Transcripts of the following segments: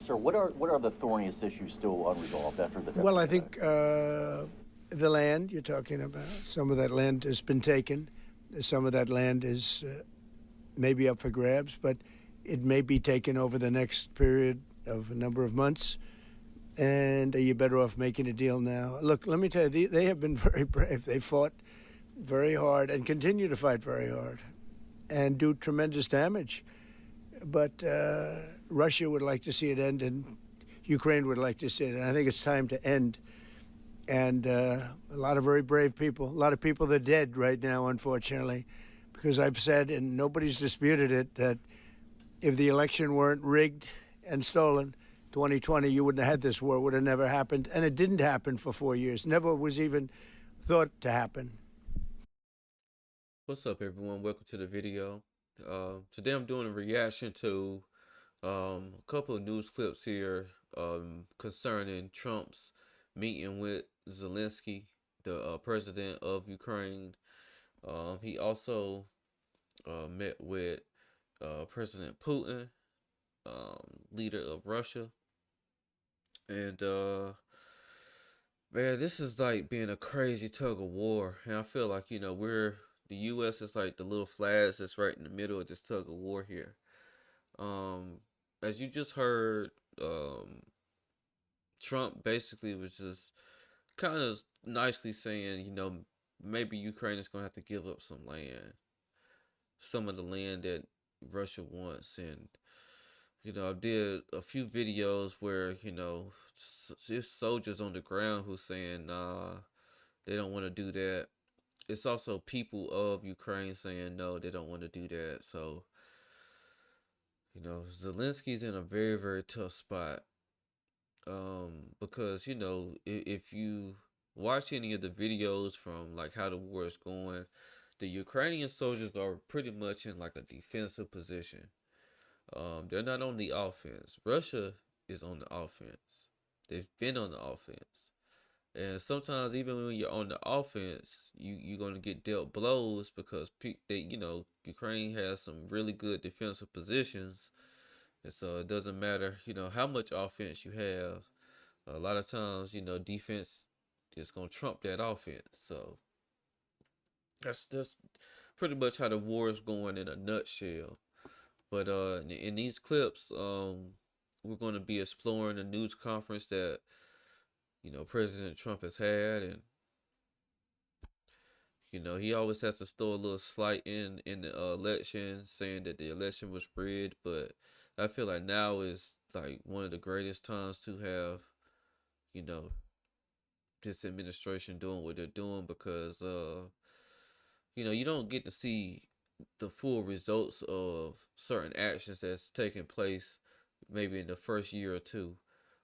Sir, what are the thorniest issues still unresolved after the Well, I attack? think the land you're talking about, some of that land has been taken. Some of that land is maybe up for grabs, but it may be taken over the next period of a number of months. And are you better off making a deal now? Look, let me tell you, they have been very brave. They fought very hard and continue to fight very hard and do tremendous damage. But Russia would like to see it end, and Ukraine would like to see it. And I think it's time to end. And a lot of very brave people, a lot of people that are dead right now, unfortunately, because I've said, and nobody's disputed it, that if the election weren't rigged and stolen, 2020, you wouldn't have had this war. It would have never happened. And it didn't happen for 4 years. Never was even thought to happen. What's up, everyone? Welcome to the video. Today I'm doing a reaction to a couple of news clips here concerning Trump's meeting with Zelensky, the president of Ukraine. He also met with President Putin, leader of Russia. And man, this is like being a crazy tug of war. And I feel like, the US is like the little flags that's right in the middle of this tug of war here. Um, as you just heard, Trump basically was just kind of nicely saying, maybe Ukraine is going to have to give up some land, some of the land that Russia wants. And, I did a few videos where, there's soldiers on the ground who's saying, nah, they don't want to do that. It's also people of Ukraine saying no, they don't want to do that. So, Zelensky's in a very, very tough spot. Because if you watch any of the videos from like how the war is going, the Ukrainian soldiers are pretty much in like a defensive position. They're not on the offense. Russia is on the offense. They've been on the offense. And sometimes even when you're on the offense, you're gonna get dealt blows because Ukraine has some really good defensive positions, and so it doesn't matter how much offense you have. A lot of times defense is gonna trump that offense. So that's pretty much how the war is going in a nutshell. But in these clips, we're going to be exploring the news conference that President Trump has had, and he always has to throw a little slight in the election, saying that the election was rigged. But I feel like now is like one of the greatest times to have, you know, this administration doing what they're doing because, you don't get to see the full results of certain actions that's taking place maybe in the first year or two.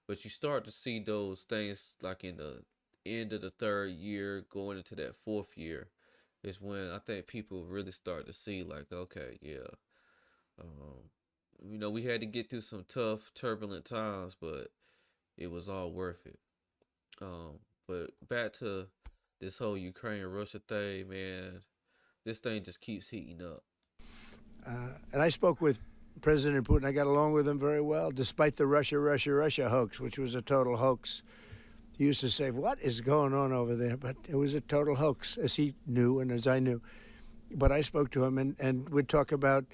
But you start to see those things like in the end of the third year, going into that fourth year, is when I think people really start to see like, okay, yeah, um, we had to get through some tough, turbulent times, but it was all worth it. Um, but back to this whole Ukraine Russia thing, man. This thing just keeps heating up. And I spoke with President Putin. I got along with him very well, despite the Russia hoax, which was a total hoax. He used to say, "What is going on over there?" But it was a total hoax, as he knew and as I knew. But I spoke to him, and we'd talk about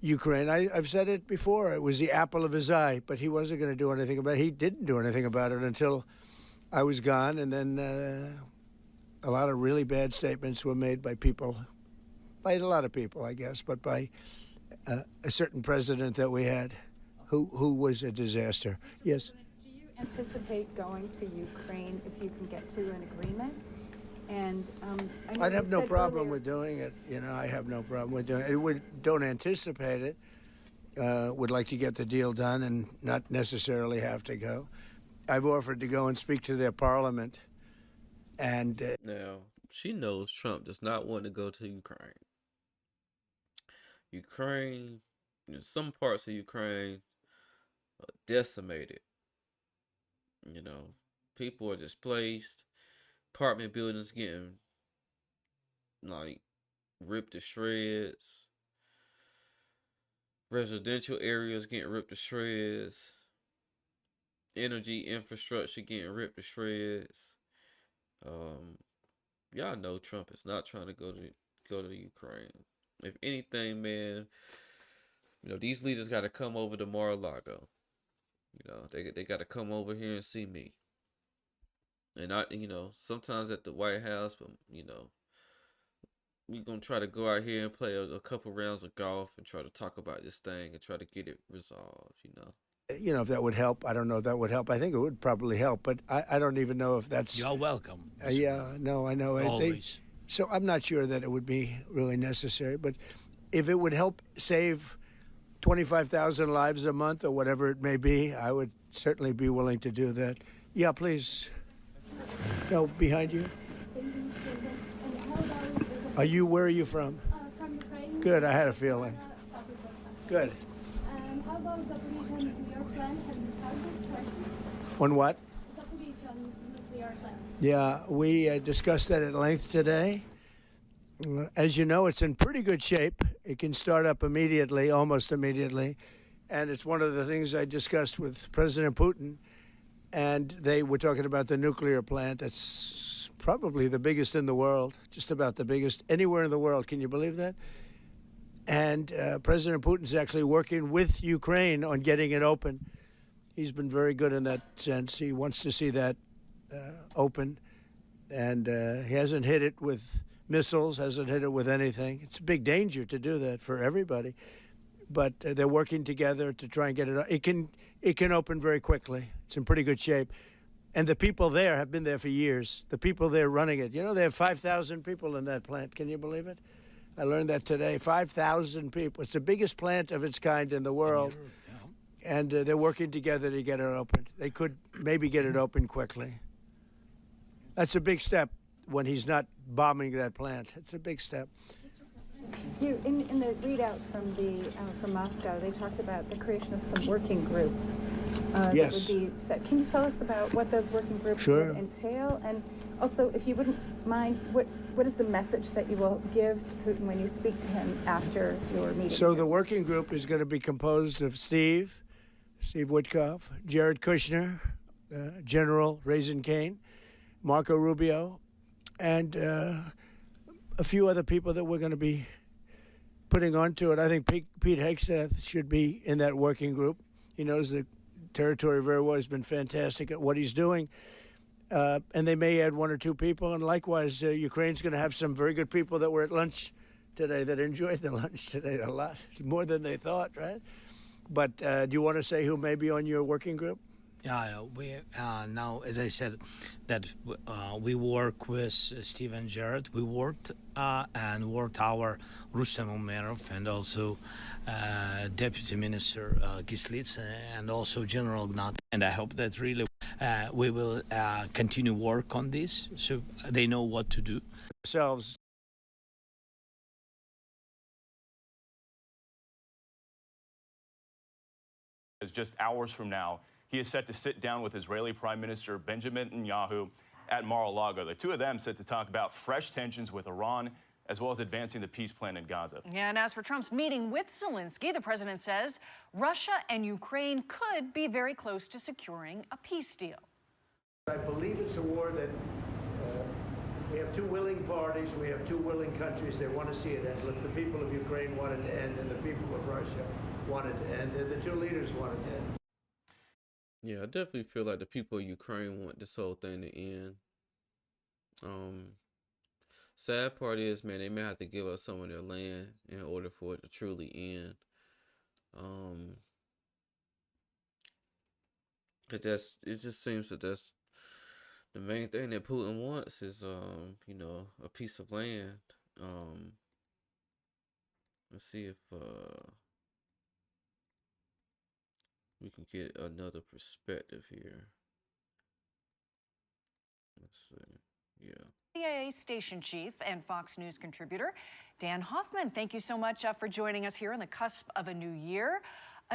Ukraine. I've said it before. It was the apple of his eye, but he wasn't going to do anything about it. He didn't do anything about it until I was gone, and then a lot of really bad statements were made by people, by a lot of people, I guess, but by a certain president that we had, who was a disaster. Yes. Do you anticipate going to Ukraine if you can get to an agreement? And I know I'd have you no said problem earlier- with doing it. I have no problem with doing it. Don't anticipate it. Would like to get the deal done and not necessarily have to go. I've offered to go and speak to their parliament, and Now, she knows Trump does not want to go to Ukraine. Ukraine, some parts of Ukraine are decimated. You know, people are displaced. Apartment buildings getting like ripped to shreds. Residential areas getting ripped to shreds. energy infrastructure getting ripped to shreds. Um, y'all know Trump is not trying to go to Ukraine. If anything, man, these leaders got to come over to Mar-a-Lago. They got to come over here and see me. And sometimes at the White House, but we're gonna try to go out here and play a couple rounds of golf and try to talk about this thing and try to get it resolved. If that would help. I don't know if that would help. I think it would probably help, but I don't even know if that's. You're welcome. Yeah, no, I know. Always. So I'm not sure that it would be really necessary, but if it would help save 25,000 lives a month or whatever it may be, I would certainly be willing to do that. Yeah, please. No, behind you. Where are you from? From Ukraine. Good, I had a feeling. Good. How about Zaporizhzhia nuclear plant? Have you discussed this question? On what? Zaporizhzhia nuclear plant. Yeah, we discussed that at length today. As you know, it's in pretty good shape. It can start up immediately, almost immediately. And it's one of the things I discussed with President Putin. And they were talking about the nuclear plant. That's probably the biggest in the world, just about the biggest anywhere in the world. Can you believe that? And President Putin's actually working with Ukraine on getting it open. He's been very good in that sense. He wants to see that open. And he hasn't hit it with missiles, hasn't hit it with anything. It's a big danger to do that for everybody. But they're working together to try and get it. It can open very quickly. It's in pretty good shape. And the people there have been there for years. The people there running it. They have 5,000 people in that plant. Can you believe it? I learned that today. 5,000 people. It's the biggest plant of its kind in the world. And they're working together to get it open. They could maybe get it open quickly. That's a big step when he's not bombing that plant. It's a big step. In the readout from Moscow, they talked about the creation of some working groups. Yes. That would be set. Can you tell us about what those working groups Sure. would entail? And also, if you wouldn't mind, what is the message that you will give to Putin when you speak to him after your meeting? So the working group is going to be composed of Steve Witkoff, Jared Kushner, General Raisin Kane, Marco Rubio, and a few other people that we're going to be putting onto it. I think Pete Hegseth should be in that working group. He knows the territory very well. He's been fantastic at what he's doing. And they may add one or two people. And likewise, Ukraine's going to have some very good people that were at lunch today that enjoyed the lunch today a lot, more than they thought, right? But do you want to say who may be on your working group? Yeah, we now, as I said, that we work with Steve and Jared. We worked our Rustem Umerov and also Deputy Minister Gislitz and also General Gnat. And I hope that really we will continue work on this so they know what to do. Ourselves. Just hours from now, he is set to sit down with Israeli Prime Minister Benjamin Netanyahu at Mar-a-Lago. The two of them set to talk about fresh tensions with Iran, as well as advancing the peace plan in Gaza. Yeah, and as for Trump's meeting with Zelensky, the president says Russia and Ukraine could be very close to securing a peace deal. I believe it's a war that we have two willing parties, we have two willing countries. They want to see it end. Look, the people of Ukraine want it to end, and the people of Russia want it to end, and the two leaders want it to end. Yeah, I definitely feel like the people of Ukraine want this whole thing to end. Sad part is, man, they may have to give up some of their land in order for it to truly end. It just seems that that's the main thing that Putin wants is a piece of land. Let's see if we can get another perspective here. Let's see. Yeah. CIA station chief and Fox News contributor Dan Hoffman, thank you so much for joining us here on the cusp of a new year.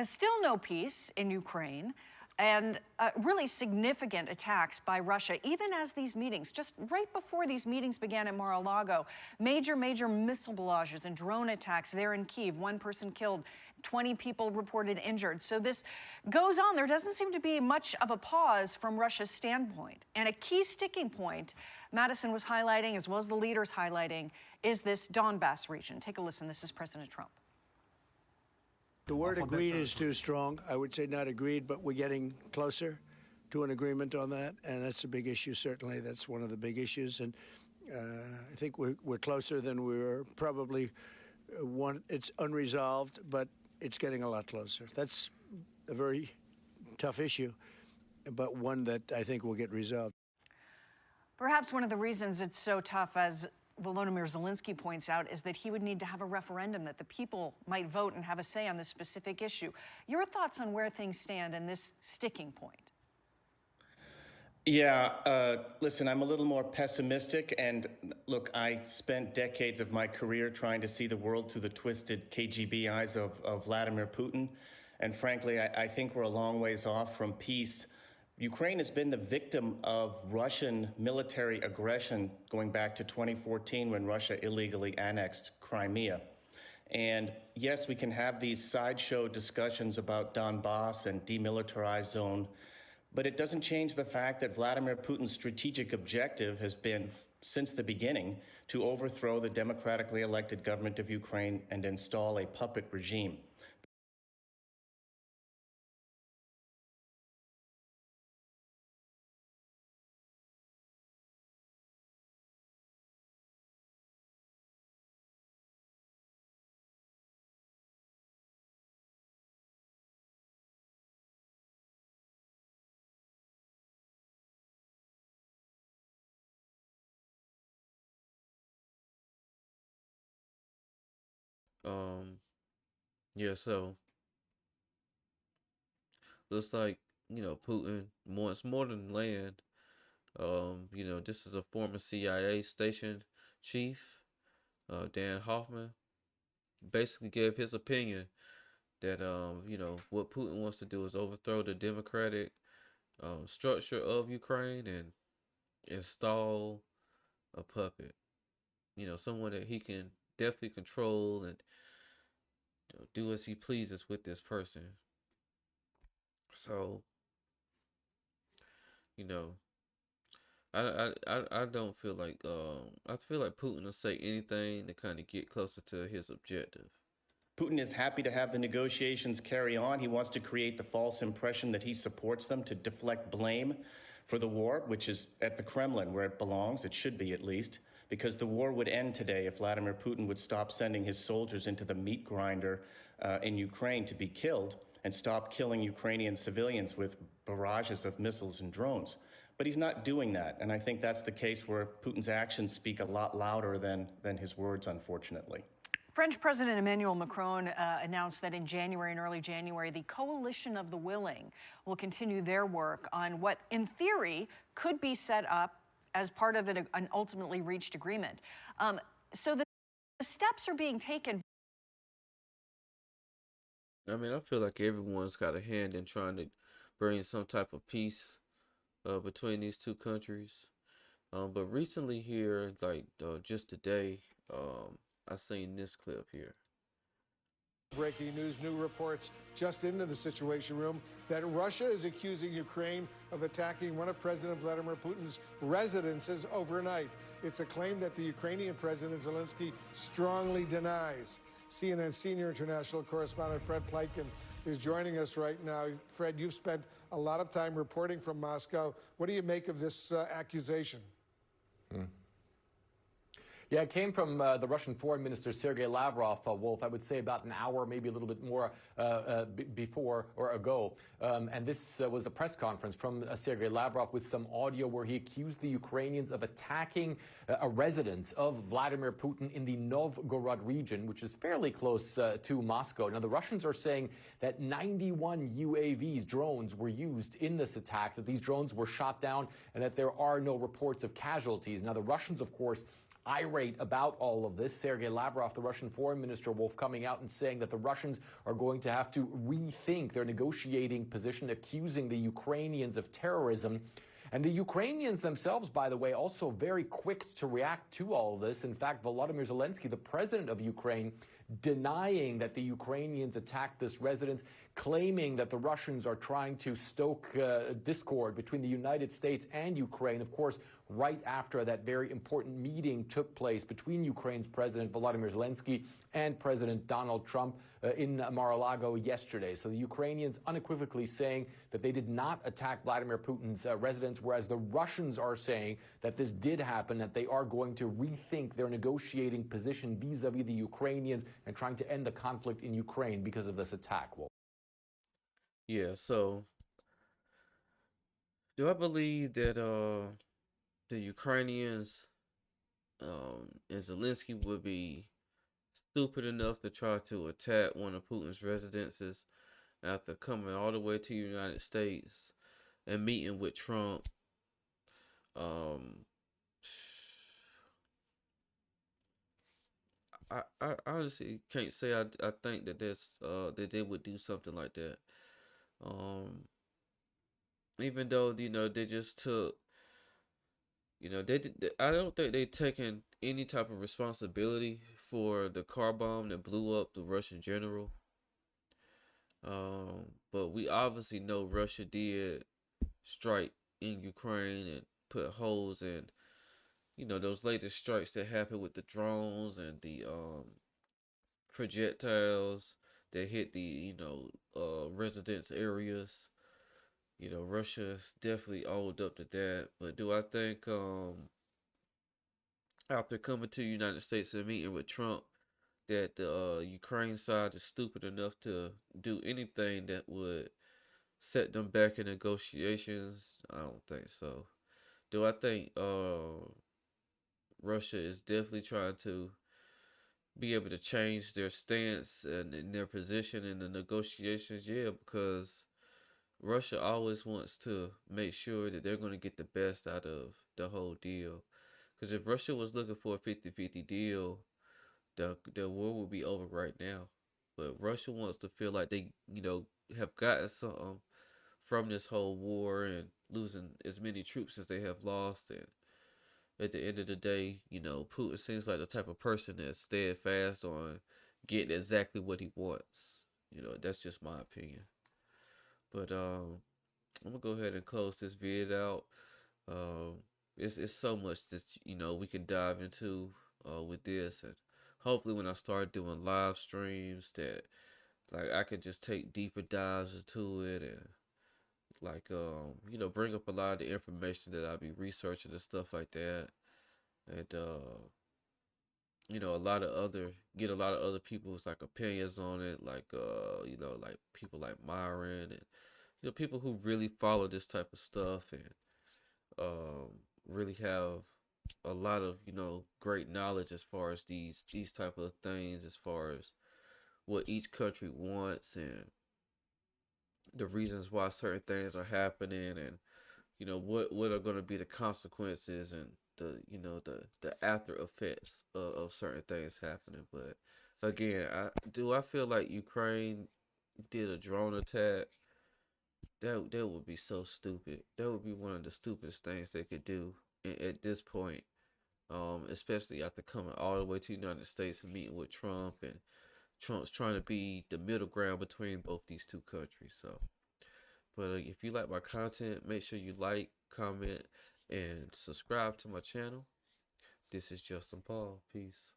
Still no peace in Ukraine. and really significant attacks by Russia, even as these meetings, just right before these meetings began at Mar-a-Lago, major missile barrages and drone attacks there in Kyiv. 1 person killed, 20 people reported injured. So this goes on. There doesn't seem to be much of a pause from Russia's standpoint. And a key sticking point Madison was highlighting, as well as the leaders highlighting, is this Donbass region. Take a listen. This is President Trump. The word agreed is too strong. I would say not agreed, but we're getting closer to an agreement on that, and that's a big issue, certainly. That's one of the big issues, and I think we're closer than we were probably it's unresolved, but it's getting a lot closer. That's a very tough issue, but one that I think will get resolved. Perhaps one of the reasons it's so tough, as Volodymyr Zelenskiy points out, is that he would need to have a referendum that the people might vote and have a say on this specific issue. Your thoughts on where things stand in this sticking point? Yeah, listen, I'm a little more pessimistic. And look, I spent decades of my career trying to see the world through the twisted KGB eyes of Vladimir Putin. And frankly, I think we're a long ways off from peace. Ukraine has been the victim of Russian military aggression going back to 2014 when Russia illegally annexed Crimea. And yes, we can have these sideshow discussions about Donbass and demilitarized zone, but it doesn't change the fact that Vladimir Putin's strategic objective has been, since the beginning, to overthrow the democratically elected government of Ukraine and install a puppet regime. Yeah, so looks like, Putin wants more than land. This is a former CIA station chief, Dan Hoffman, basically gave his opinion that, what Putin wants to do is overthrow the democratic structure of Ukraine and install a puppet. Someone that he can definitely control and do as he pleases with this person. So, you know, I don't feel like I feel like Putin will say anything to kind of get closer to his objective. Putin is happy to have the negotiations carry on. He wants to create the false impression that he supports them to deflect blame for the war, which is at the Kremlin where it belongs. It should be, at least, because the war would end today if Vladimir Putin would stop sending his soldiers into the meat grinder in Ukraine to be killed and stop killing Ukrainian civilians with barrages of missiles and drones. But he's not doing that. And I think that's the case where Putin's actions speak a lot louder than his words, unfortunately. French President Emmanuel Macron announced that in January and early January, the Coalition of the Willing will continue their work on what, in theory, could be set up as part of an ultimately reached agreement. So the steps are being taken. I mean, I feel like everyone's got a hand in trying to bring some type of peace between these two countries. But recently here, just today, I seen this clip here. Breaking news, new reports just into the Situation Room that Russia is accusing Ukraine of attacking one of President Vladimir Putin's residences overnight. It's a claim that the Ukrainian President Zelensky strongly denies. CNN senior international correspondent Fred Pleitgen is joining us right now. Fred, you've spent a lot of time reporting from Moscow. What do you make of this accusation? Yeah, it came from the Russian Foreign Minister Sergei Lavrov, Wolf, I would say about an hour, maybe a little bit more before or ago. And this was a press conference from Sergei Lavrov with some audio where he accused the Ukrainians of attacking a residence of Vladimir Putin in the Novgorod region, which is fairly close to Moscow. Now, the Russians are saying that 91 UAVs, drones, were used in this attack, that these drones were shot down, and that there are no reports of casualties. Now, the Russians, of course, irate about all of this. Sergei Lavrov, the Russian foreign minister, Wolf, coming out and saying that the Russians are going to have to rethink their negotiating position, accusing the Ukrainians of terrorism. And the Ukrainians themselves, by the way, also very quick to react to all of this. In fact, Volodymyr Zelensky, the president of Ukraine, denying that the Ukrainians attacked this residence, claiming that the Russians are trying to stoke discord between the United States and Ukraine. Of course, right after that very important meeting took place between Ukraine's President Volodymyr Zelensky and President Donald Trump in Mar-a-Lago yesterday. So the Ukrainians unequivocally saying that they did not attack Vladimir Putin's residence, whereas the Russians are saying that this did happen, that they are going to rethink their negotiating position vis-a-vis the Ukrainians and trying to end the conflict in Ukraine because of this attack. Well, Yeah, so do I believe that the Ukrainians and Zelensky would be stupid enough to try to attack one of Putin's residences after coming all the way to the United States and meeting with Trump? I honestly can't say I think that that they would do something like that. Even though they just took, I don't think they taken any type of responsibility for the car bomb that blew up the Russian general. But we obviously know Russia did strike in Ukraine and put holes in, those latest strikes that happened with the drones and the projectiles that hit the, residence areas. Russia's definitely owned up to that. But do I think after coming to the United States and meeting with Trump that the Ukraine side is stupid enough to do anything that would set them back in negotiations? I don't think so. Do I think Russia is definitely trying to be able to change their stance and in their position in the negotiations? Yeah, because Russia always wants to make sure that they're going to get the best out of the whole deal. Because if Russia was looking for a 50-50 deal, the war would be over right now. But Russia wants to feel like they, have gotten something from this whole war and losing as many troops as they have lost. And at the end of the day, Putin seems like the type of person that's steadfast on getting exactly what he wants. That's just my opinion. But I'm gonna go ahead and close this video out. It's so much that we can dive into with this, and hopefully when I start doing live streams, that like I can just take deeper dives into it and like bring up a lot of the information that I'll be researching and stuff like that, and get a lot of other people's like opinions on it, like like people like Myron and people who really follow this type of stuff and really have a lot of great knowledge as far as these type of things, as far as what each country wants and the reasons why certain things are happening, and what are going to be the consequences and the after effects of certain things happening. But again, I feel like Ukraine did a drone attack. That would be so stupid. That would be one of the stupidest things they could do at this point. Especially after coming all the way to the United States and meeting with Trump, and Trump's trying to be the middle ground between both these two countries. So, but if you like my content, make sure you like, comment, and subscribe to my channel. This is Justin Paul. Peace.